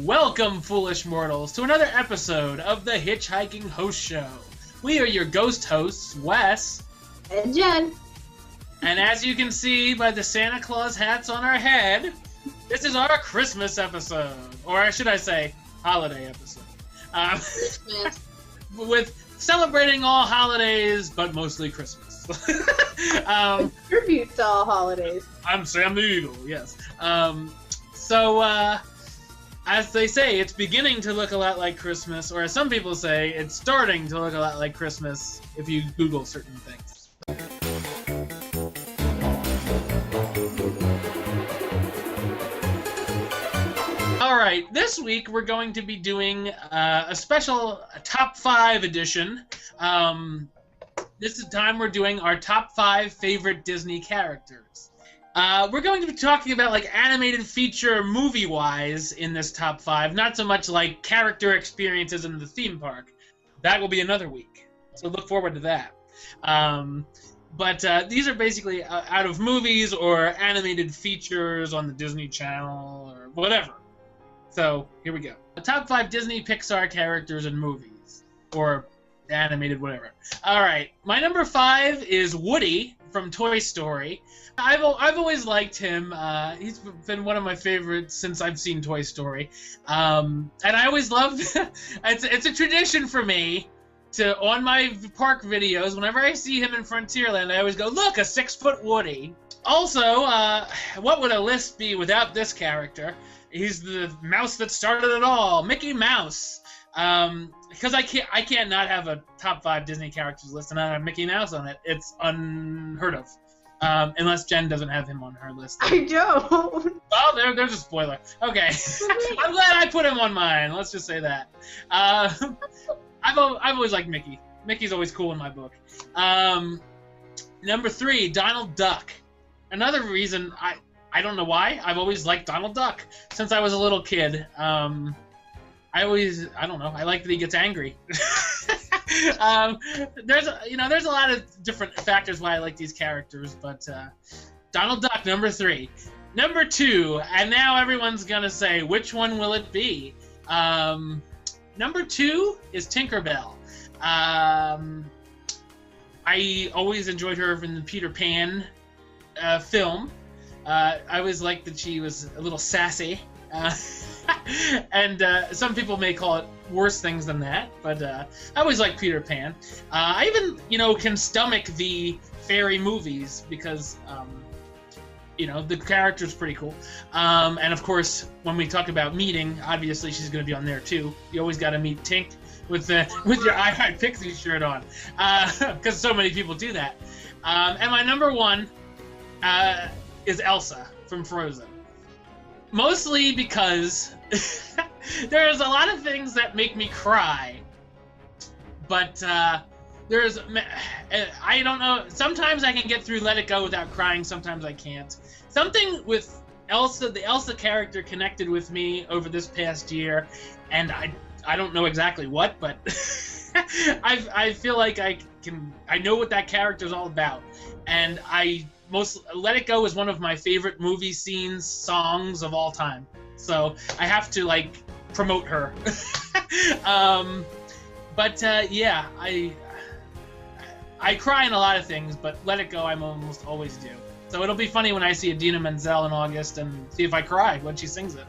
Welcome, foolish mortals, to another episode of the HitchHiking Host Show. We are your ghost hosts, Wes and Jenn. And as you can see by the Santa Claus hats on our head, this is our Christmas episode. Or should I say, holiday episode. Christmas. With celebrating all holidays, but mostly Christmas. Tribute to all holidays. I'm Sam the Eagle, yes. As they say, it's beginning to look a lot like Christmas, or as some people say, it's starting to look a lot like Christmas if you Google certain things. Alright, this week we're going to be doing a special top 5 edition. This is the time we're doing our top 5 favorite Disney characters. We're going to be talking about like animated feature movie-wise in this top 5, not so much like character experiences in the theme park. That will be another week, so look forward to that. But these are basically out of movies or animated features on the Disney Channel or whatever. So here we go. The top 5 Disney Pixar characters in movies or animated whatever. All right, my number 5 is Woody from Toy Story. I've always liked him. He's been one of my favorites since I've seen Toy Story. And I always loved it's a tradition for me to, on my park videos, whenever I see him in Frontierland, I always go, look, a 6-foot Woody. Also, what would a list be without this character? He's the mouse that started it all, Mickey Mouse. Because I can't not have a top 5 Disney characters list and not have Mickey Mouse on it. It's unheard of. Unless Jen doesn't have him on her list. I don't. Oh, there's a spoiler. Okay. I'm glad I put him on mine. Let's just say that. I've always liked Mickey. Mickey's always cool in my book. Number 3, Donald Duck. Another reason, I don't know why, I've always liked Donald Duck since I was a little kid. I don't know, I like that he gets angry. There's a lot of different factors why I like these characters, but Donald Duck, number 3. Number 2, and now everyone's gonna say, which one will it be? Number 2 is Tinkerbell. I always enjoyed her in the Peter Pan film. I always liked that she was a little sassy. And some people may call it worse things than that, but I always liked Peter Pan. I even, can stomach the fairy movies because, the character's pretty cool. And of course, when we talk about meeting, obviously she's going to be on there too. You always got to meet Tink with your I Heart Pixie shirt on, because so many people do that. And my number 1 is Elsa from Frozen. Mostly because there's a lot of things that make me cry, but I don't know, sometimes I can get through Let It Go without crying, sometimes I can't. Something with Elsa, the Elsa character connected with me over this past year, and I don't know exactly what, but I feel like I know what that character is all about, and Let It Go is one of my favorite movie scenes, songs of all time. So I have to promote her. Yeah, I cry in a lot of things, but Let It Go I almost always do. So it'll be funny when I see Idina Menzel in August and see if I cry when she sings it.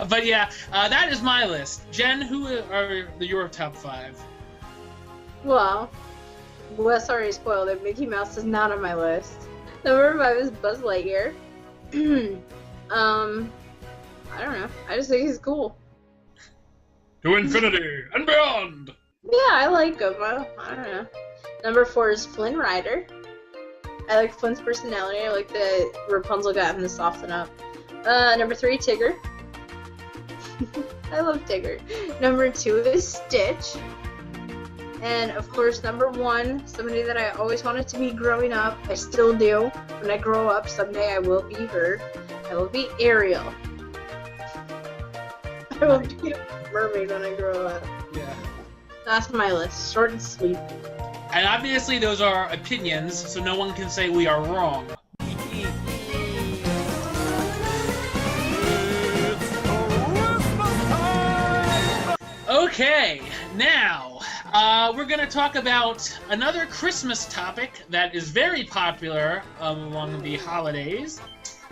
But yeah, that is my list. Jen, who are your top 5? Well, Wes already spoiled it. Mickey Mouse is not on my list. Number 5 is Buzz Lightyear. I don't know. I just think he's cool. To infinity and beyond! Yeah, I like him. I don't know. Number 4 is Flynn Rider. I like Flynn's personality. I like that Rapunzel got him to soften up. Number 3, Tigger. I love Tigger. Number 2 is Stitch. And of course, number 1, somebody that I always wanted to be growing up. I still do. When I grow up, someday I will be her. I will be Ariel. I will be a mermaid when I grow up. Yeah. That's my list. Short and sweet. And obviously those are opinions, so no one can say we are wrong. Okay, now we're going to talk about another Christmas topic that is very popular among the holidays.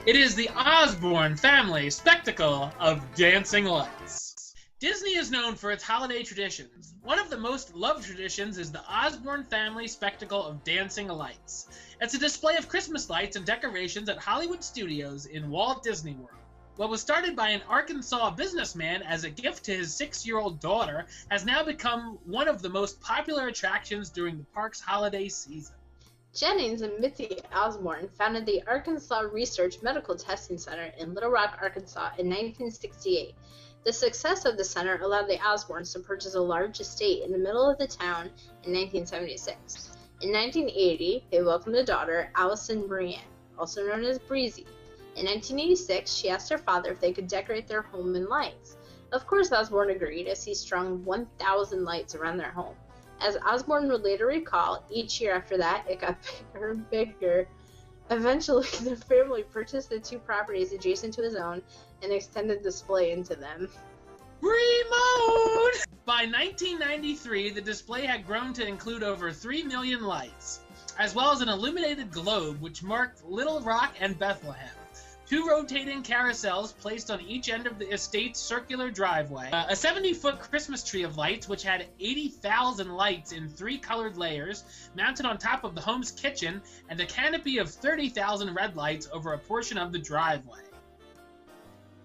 It is the Osborne family spectacle of dancing lights. Disney is known for its holiday traditions. One of the most loved traditions is the Osborne family spectacle of dancing lights. It's a display of Christmas lights and decorations at Hollywood Studios in Walt Disney World. What was started by an Arkansas businessman as a gift to his 6-year-old daughter has now become one of the most popular attractions during the park's holiday season. Jennings and Mitzi Osborne founded the Arkansas Research Medical Testing Center in Little Rock, Arkansas in 1968. The success of the center allowed the Osbornes to purchase a large estate in the middle of the town in 1976. In 1980, they welcomed a daughter, Allison Brienne, also known as Breezy. In 1986, she asked her father if they could decorate their home in lights. Of course, Osborne agreed, as he strung 1,000 lights around their home. As Osborne would later recall, each year after that, it got bigger and bigger. Eventually, the family purchased the 2 properties adjacent to his own and extended the display into them. Remote! By 1993, the display had grown to include over 3 million lights, as well as an illuminated globe which marked Little Rock and Bethlehem. 2 rotating carousels placed on each end of the estate's circular driveway, a 70-foot Christmas tree of lights which had 80,000 lights in 3 colored layers mounted on top of the home's kitchen, and a canopy of 30,000 red lights over a portion of the driveway.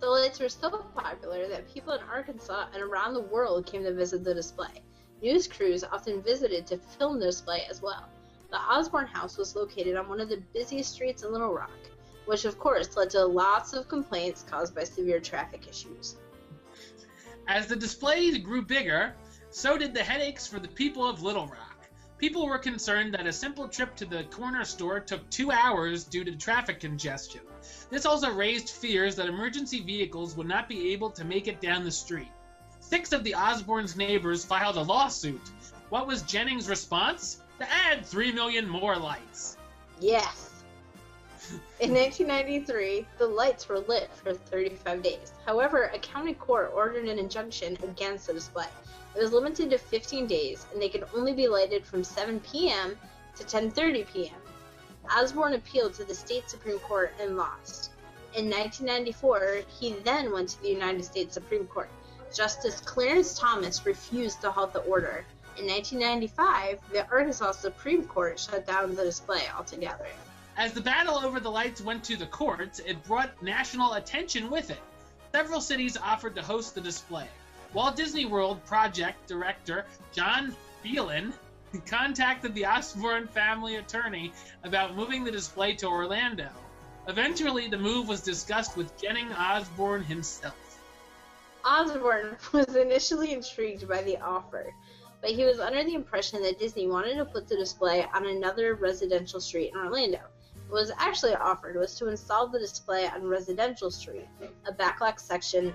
The lights were so popular that people in Arkansas and around the world came to visit the display. News crews often visited to film the display as well. The Osborne house was located on one of the busiest streets in Little Rock, which of course led to lots of complaints caused by severe traffic issues. As the display grew bigger, so did the headaches for the people of Little Rock. People were concerned that a simple trip to the corner store took 2 hours due to traffic congestion. This also raised fears that emergency vehicles would not be able to make it down the street. 6 of the Osbornes' neighbors filed a lawsuit. What was Jennings' response? To add 3 million more lights. Yes. In 1993, the lights were lit for 35 days. However, a county court ordered an injunction against the display. It was limited to 15 days, and they could only be lighted from 7 p.m. to 10:30 p.m. Osborne appealed to the state Supreme Court and lost. In 1994, he then went to the United States Supreme Court. Justice Clarence Thomas refused to halt the order. In 1995, the Arkansas Supreme Court shut down the display altogether. As the battle over the lights went to the courts, it brought national attention with it. Several cities offered to host the display. Walt Disney World project director John Phelan contacted the Osborne family attorney about moving the display to Orlando. Eventually, the move was discussed with Jennings Osborne himself. Osborne was initially intrigued by the offer, but he was under the impression that Disney wanted to put the display on another residential street in Orlando. What was actually offered was to install the display on Residential Street, a backlot section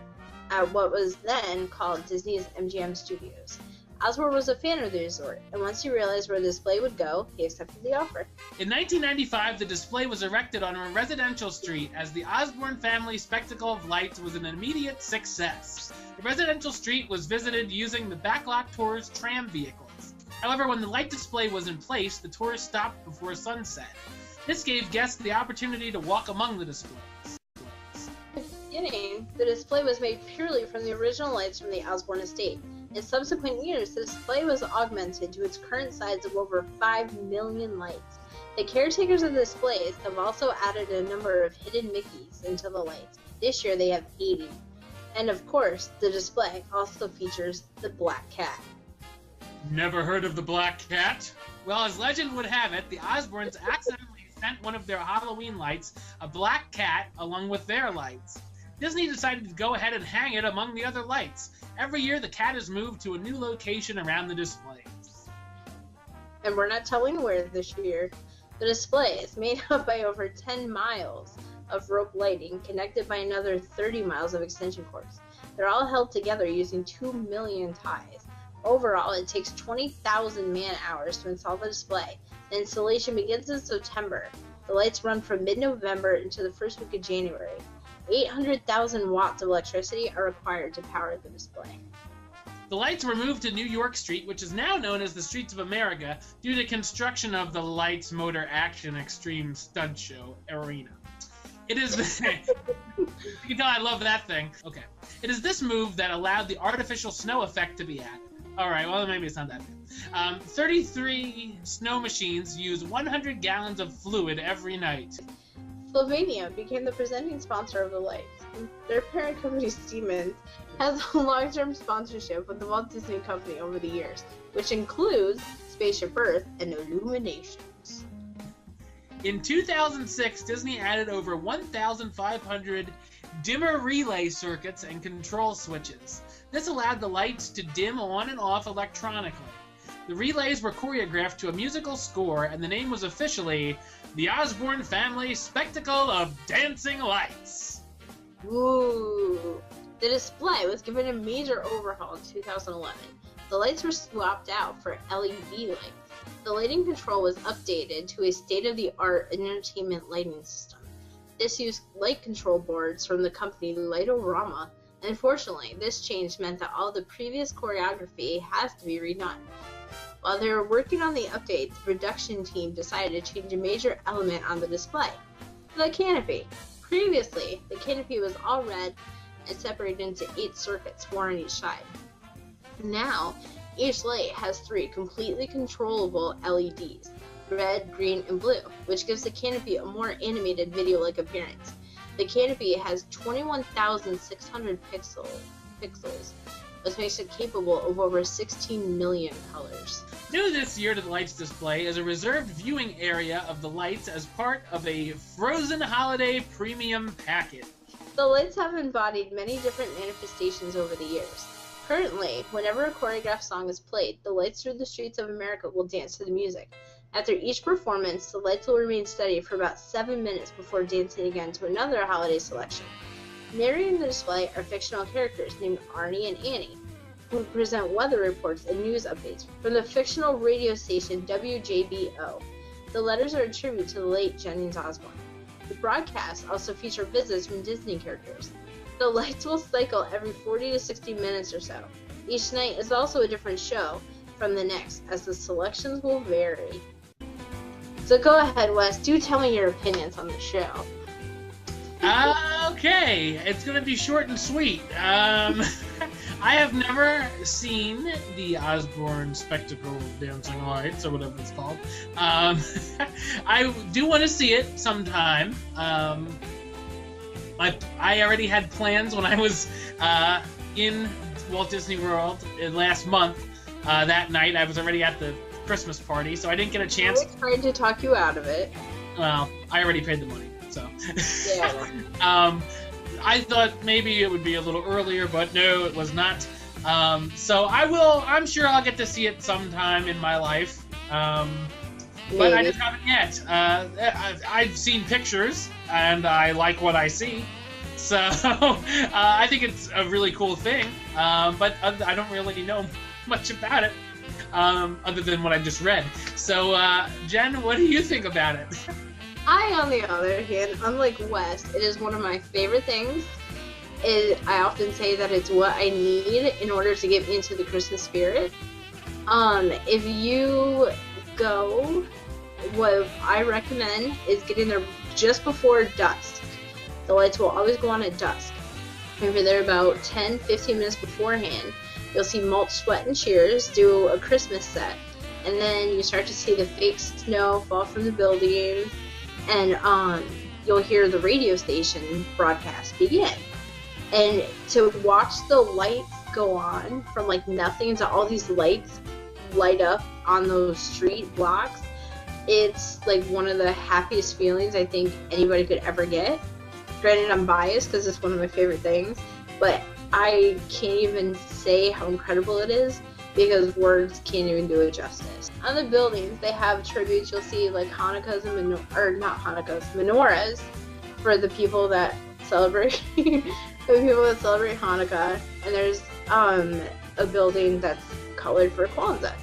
at what was then called Disney's MGM Studios. Osborne was a fan of the resort, and once he realized where the display would go, he accepted the offer. In 1995, the display was erected on a residential street as the Osborne family spectacle of lights was an immediate success. The residential street was visited using the backlot tour's tram vehicles. However, when the light display was in place, the tours stopped before sunset. This gave guests the opportunity to walk among the displays. In the beginning, the display was made purely from the original lights from the Osborne estate. In subsequent years, the display was augmented to its current size of over 5 million lights. The caretakers of the displays have also added a number of hidden Mickeys into the lights. This year they have 80. And of course, the display also features the Black Cat. Never heard of the Black Cat? Well, as legend would have it, the Osbornes accidentally sent one of their Halloween lights, a black cat, along with their lights. Disney decided to go ahead and hang it among the other lights. Every year, the cat is moved to a new location around the displays. And we're not telling where this year. The display is made up by over 10 miles of rope lighting, connected by another 30 miles of extension cords. They're all held together using 2 million ties. Overall, it takes 20,000 man-hours to install the display. The installation begins in September. The lights run from mid-November into the first week of January. 800,000 watts of electricity are required to power the display. The lights were moved to New York Street, which is now known as the Streets of America, due to construction of the Lights Motor Action Extreme Stunt Show Arena. It is... You can tell I love that thing. Okay. It is this move that allowed the artificial snow effect to be added. Alright, well, maybe it's not that bad. 33 snow machines use 100 gallons of fluid every night. Slovenia became the presenting sponsor of the lights. Their parent company, Siemens, has a long-term sponsorship with the Walt Disney Company over the years, which includes Spaceship Earth and Illuminations. In 2006, Disney added over 1,500 dimmer relay circuits and control switches. This allowed the lights to dim on and off electronically. The relays were choreographed to a musical score, and the name was officially the Osborne Family Spectacle of Dancing Lights. Ooh. The display was given a major overhaul in 2011. The lights were swapped out for LED lights. The lighting control was updated to a state-of-the-art entertainment lighting system. This used light control boards from the company Lightorama. Unfortunately, this change meant that all the previous choreography has to be redone. While they were working on the update, the production team decided to change a major element on the display: the canopy. Previously, the canopy was all red and separated into 8 circuits, 4 on each side. Now, each light has 3 completely controllable LEDs, red, green, and blue, which gives the canopy a more animated video-like appearance. The canopy has 21,600 pixels, which makes it capable of over 16 million colors. New this year to the lights display is a reserved viewing area of the lights as part of a Frozen Holiday Premium package. The lights have embodied many different manifestations over the years. Currently, whenever a choreographed song is played, the lights through the streets of America will dance to the music. After each performance, the lights will remain steady for about 7 minutes before dancing again to another holiday selection. Narrating the display are fictional characters named Arnie and Annie, who present weather reports and news updates from the fictional radio station WJBO. The letters are a tribute to the late Jennings Osborne. The broadcasts also feature visits from Disney characters. The lights will cycle every 40 to 60 minutes or so. Each night is also a different show from the next, as the selections will vary. So go ahead, Wes, do tell me your opinions on the show. Okay, it's going to be short and sweet. I have never seen the Osborne Spectacle of Dancing Lights, or whatever it's called. I do want to see it sometime. I already had plans when I was in Walt Disney World last month. That night, I was already at the Christmas party, so I didn't get a chance. I tried to talk you out of it. Well, I already paid the money, so. Yeah. I thought maybe it would be a little earlier, but no, it was not. So I'm sure I'll get to see it sometime in my life. But I just haven't yet. I've seen pictures, and I like what I see. So I think it's a really cool thing, but I don't really know much about it, other than what I just read. So, Jen, what do you think about it? I, on the other hand, unlike Wes, it is one of my favorite things. I often say that it's what I need in order to get into the Christmas spirit. If you go, what I recommend is getting there just before dusk. The lights will always go on at dusk. If you're there about 10-15 minutes beforehand, you'll see Mulch, Sweat, and Cheers do a Christmas set. And then you start to see the fake snow fall from the building, and you'll hear the radio station broadcast begin. And to watch the lights go on from like nothing to all these lights light up on those street blocks, it's like one of the happiest feelings I think anybody could ever get. Granted, I'm biased because it's one of my favorite things, but I can't even say how incredible it is because words can't even do it justice. On the buildings, they have tributes. You'll see like Hanukkahs and menorahs for the people that celebrate Hanukkah, and there's a building that's colored for Kwanzaa.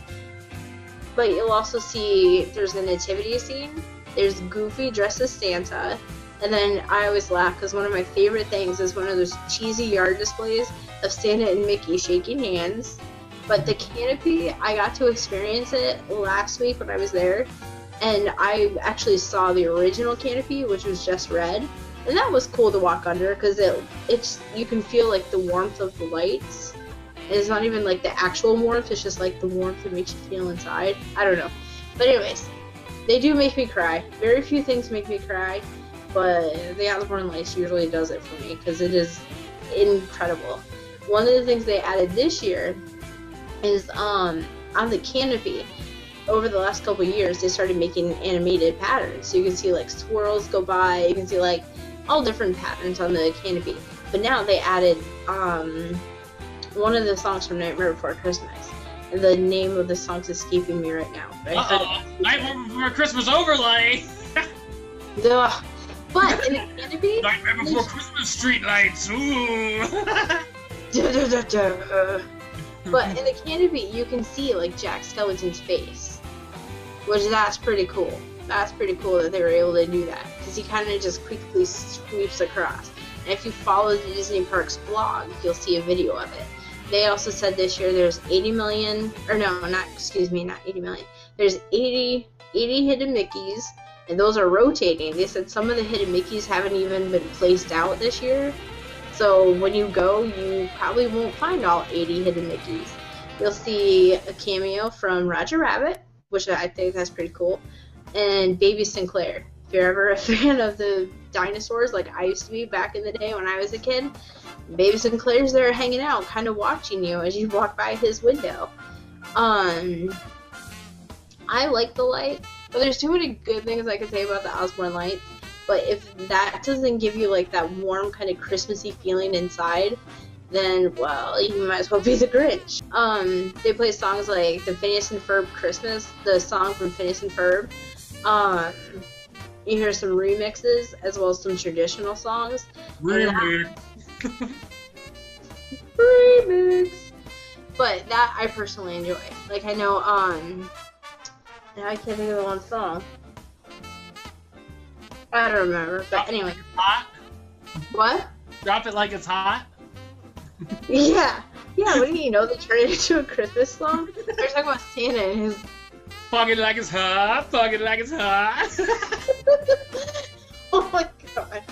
But you'll also see there's a nativity scene. There's Goofy dressed as Santa. And then I always laugh because one of my favorite things is one of those cheesy yard displays of Santa and Mickey shaking hands. But the canopy, I got to experience it last week when I was there, and I actually saw the original canopy, which was just red, and that was cool to walk under because it's you can feel like the warmth of the lights. And it's not even like the actual warmth; it's just like the warmth that makes you feel inside. I don't know, but anyways, they do make me cry. Very few things make me cry, but the Osborne Lights usually does it for me because it is incredible. One of the things they added this year is on the canopy. Over the last couple years, they started making animated patterns. So you can see like swirls go by, you can see like all different patterns on the canopy. But now they added one of the songs from Nightmare Before Christmas. And the name of the song's escaping me right now. Nightmare Before Christmas overlay! Ugh. But in the canopy... Nightmare Before Christmas streetlights! Ooh! But in the canopy, you can see like Jack Skellington's face, which that's pretty cool. That's pretty cool that they were able to do that because he kind of just quickly sweeps across. And if you follow the Disney Parks blog, you'll see a video of it. They also said this year there's 80 million, or no, not 80 million. There's 80 hidden Mickeys, and those are rotating. They said some of the hidden Mickeys haven't even been placed out this year. So when you go, you probably won't find all 80 hidden Mickeys. You'll see a cameo from Roger Rabbit, which I think that's pretty cool, and Baby Sinclair. If you're ever a fan of the dinosaurs, like I used to be back in the day when I was a kid, Baby Sinclair's there hanging out, kind of watching you as you walk by his window. I like the light, but there's too many good things I could say about the Osborne Lights. But if that doesn't give you like that warm kind of Christmassy feeling inside, then well, you might as well be the Grinch. They play songs like the Phineas and Ferb Christmas, the song from Phineas and Ferb. You hear some remixes as well as some traditional songs. Remix. Remix. But that I personally enjoy. Like I know, now I can't think of the one song. I don't remember, but anyway. Hot? What? Drop it like it's hot? Yeah. Yeah, what do you know? They turned it into a Christmas song? They're talking about Santa and his... Fuck it like it's hot, fuck it like it's hot. Oh my god.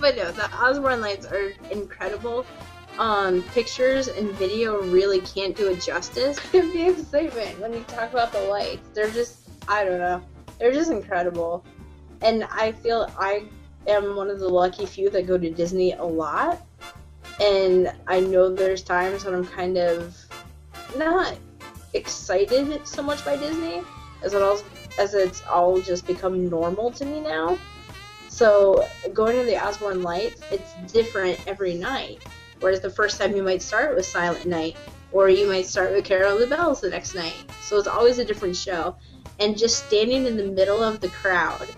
But no, the Osborne Lights are incredible. Pictures and video really can't do it justice. The excitement when you talk about the lights, they're just, I don't know. They're just incredible. And I feel I am one of the lucky few that go to Disney a lot. And I know there's times when I'm kind of not excited so much by Disney as it's all just become normal to me now. So going to the Osborne Lights, it's different every night. Whereas the first time you might start with Silent Night, or you might start with Carol of the Bells the next night. So it's always a different show. And just standing in the middle of the crowd,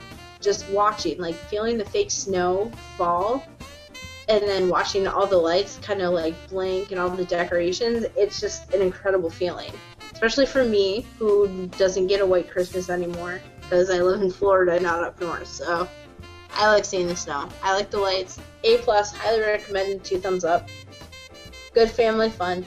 just watching, like feeling the fake snow fall, and then watching all the lights kind of like blink and all the decorations, it's just an incredible feeling. Especially for me, who doesn't get a white Christmas anymore, because I live in Florida, not up north, so I like seeing the snow. I like the lights. A+, highly recommended, 2 thumbs up. Good family fun.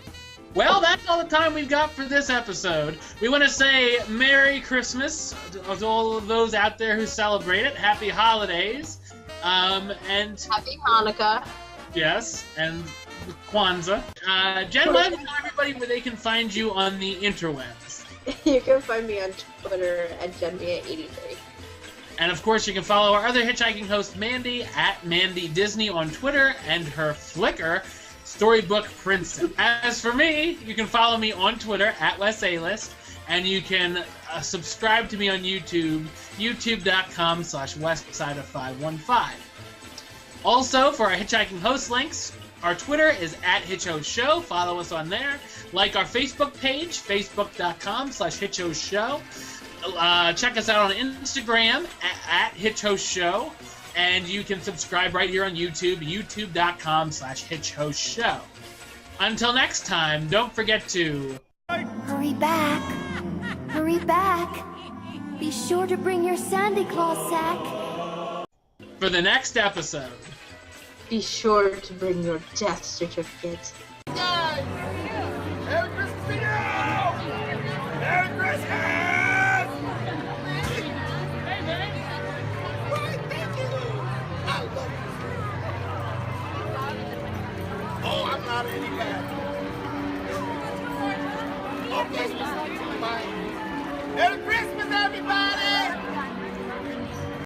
Well, that's all the time we've got for this episode. We want to say Merry Christmas to all of those out there who celebrate it. Happy holidays. And Happy Hanukkah. Yes, and Kwanzaa. Jen, why don't you tell everybody where they can find you on the interwebs? You can find me on Twitter at JenMia83. And of course, you can follow our other hitchhiking host, Mandy, at Mandy Disney on Twitter, and her Flickr, Storybook Princess. As for me, you can follow me on Twitter at Wes A-List, and you can subscribe to me on YouTube, youtube.com/westside515. Also, for our hitchhiking host links, our Twitter is at HitchHostShow. Follow us on there. Like our Facebook page, facebook.com/HitchHostShow. Check us out on Instagram at HitchHostShow. And you can subscribe right here on YouTube, youtube.com/HitchHostShow. Until next time, don't forget to... Hurry back. Hurry back. Be sure to bring your Santa Claus sack. For the next episode... Be sure to bring your death certificate. Merry Christmas! out of any bad. Okay, bye. Merry Christmas, everybody!